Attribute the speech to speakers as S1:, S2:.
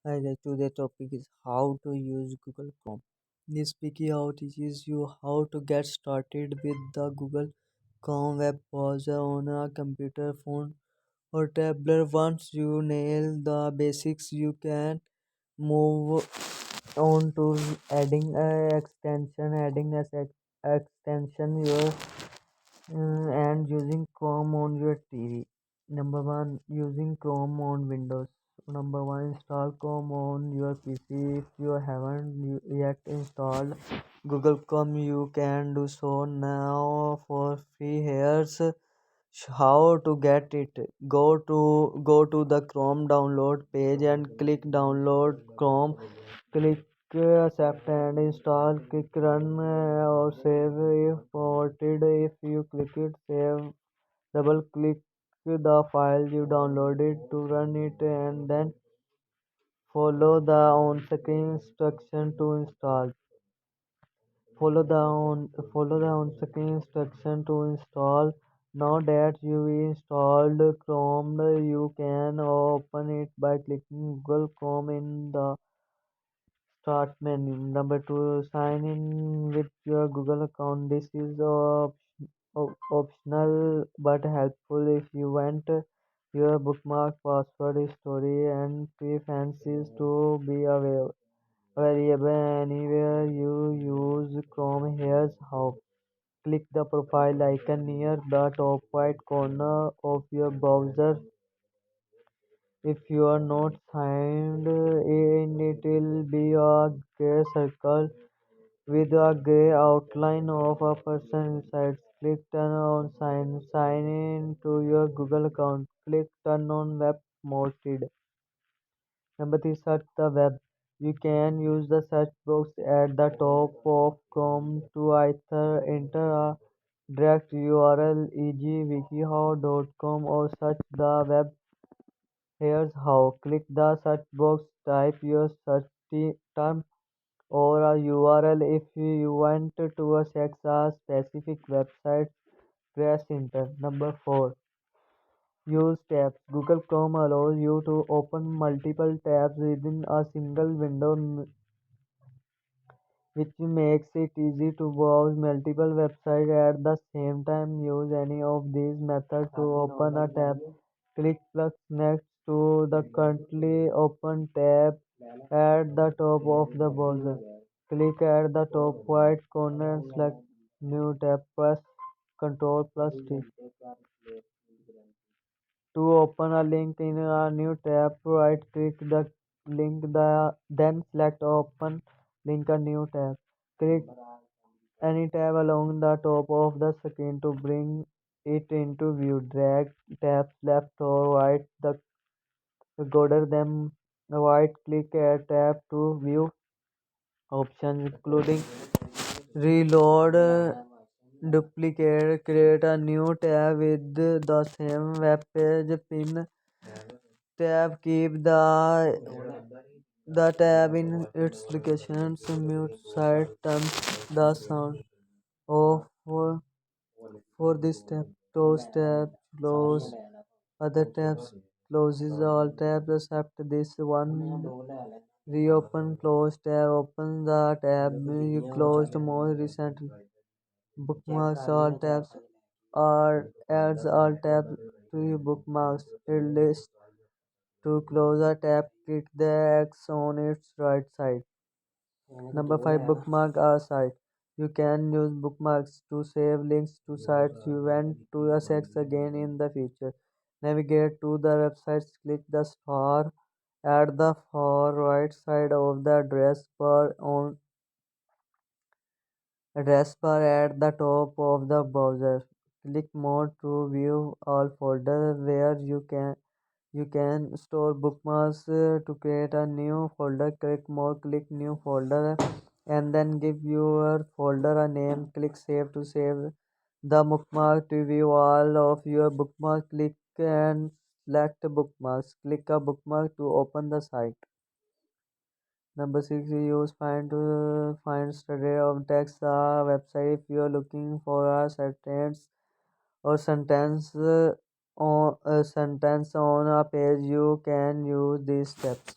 S1: Hi guys, today's topic is how to use Google Chrome. This wiki how teaches you how to get started with the Google Chrome web browser on a computer, phone, or tablet. Once you nail the basics, you can move on to adding a extension, extension your and using Chrome on your TV. Number one, using Chrome on Windows. Number one, install Chrome on your PC. If you haven't yet installed Google Chrome, you can do so now for free. Here's how to get it. Go to the Chrome download page and click download Chrome. Click accept and install. Click run or save if ported. If you click it save, double click the file you downloaded to run it, and then follow the on-screen instruction to install. Follow the on-screen instruction to install. Now that you installed Chrome, you can open it by clicking Google Chrome in the Start menu. Number two, sign in with your Google account. This is optional but helpful if you want your bookmark, password, history, and preferences to be variable anywhere you use Chrome. Here's how. Click the profile icon near the top right corner of your browser. If you are not signed in, it will be a gray circle with a gray outline of a person inside. Click turn on sign in to your Google account. Click turn on web mode. Number three, search the web. You can use the search box at the top of Chrome to either enter a direct URL e.g. wikihow.com or search the web. Here's how. Click the search box, type your search term or a URL. If you want to access a specific website, press enter. Number four, use tabs. Google Chrome allows you to open multiple tabs within a single window, which makes it easy to browse multiple websites at the same time. Use any of these methods to open a tab. Click plus next to the currently open tab at the top of the browser. Click at the top right corner and select New tab. Press Ctrl plus T to open a link in a new tab. Right click the link, then select Open Link a new tab. Click any tab along the top of the screen to bring it into view. Drag tabs left or right the border them. Right click a tab to view options including reload, duplicate, create a new tab with the same web page. Pin tab, keep the tab in its location. Mute site turns the sound off for this tab. Close tab, close other tabs, closes all tabs except this one. Reopen close tab, open the tab you closed more recently. Bookmarks all tabs or adds all tabs to your bookmarks. It list to close a tab, click the X on its right side. Number 5, bookmark a site. You can use bookmarks to save links to sites you want to access again in the future. Navigate to the websites, click the star at the far right side of the address bar at the top of the browser. Click more to view all folders where you can store bookmarks. To create a new folder, click more, click new folder, and then give your folder a name. Click save to save the bookmark. To view all of your bookmarks, click and select bookmarks. Click a bookmark to open the site. Number 6, use find to find study of text a website. If you are looking for a sentence on a page, you can use these steps.